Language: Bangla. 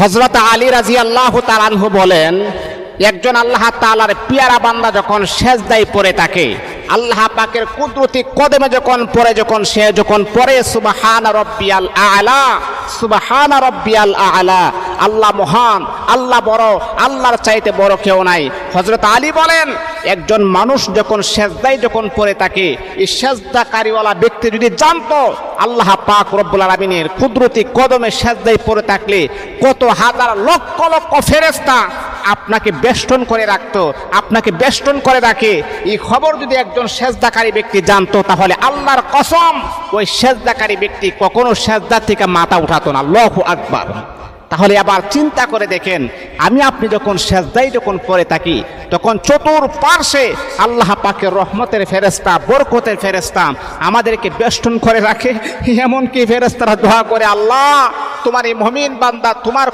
হযরত আলী রাদিয়াল্লাহু তাআলা আনহু বলেন, একজন আল্লাহ তাআলার পিয়ারা বান্দা যখন সেজদায় পড়ে থাকে, আল্লাহ পাকের কুদরতি কদমে যখন সে পড়ে সুবহান রাব্বিয়াল আ'লা, সুবহান রাব্বিয়াল আ'লা, আল্লাহ মহান, আল্লাহ বড়, আল্লাহর চাইতে বড় কেউ নাই। হযরত আলী বলেন, একজন মানুষ যখন সেজদায় পড়ে থাকে, এই সেজদাকারীওয়ালা ব্যক্তি যদি জানতো আল্লাহ পাক রব্বুল আলামিনের কুদরতি কদমে সেজদায় পড়ে থাকলে কত হাজার লক্ষ লক্ষ ফেরেশতা আপনাকে বেষ্টন করে রাখতো, আপনাকে বেষ্টন করে রাখে, এই খবর যদি একজন সেজদাকারী ব্যক্তি জানতো, তাহলে আল্লাহর কসম ওই সেজদাকারী ব্যক্তি কখনো সেজদা থেকে মাথা উঠাতো না। আল্লাহু আকবার। তাহলে আবার চিন্তা করে দেখেন, আমি আপনি যখন সেজদায় পড়ে থাকি, তখন চতুর্পার্শ্বে আল্লাহ পাকের রহমতের ফেরেশতা, বরকতের ফেরেশতা আমাদেরকে বেষ্টন করে রাখে। এমনকি ফেরেশতারা দোয়া করে, আল্লাহ তোমার এই মুমিন বান্দা তোমার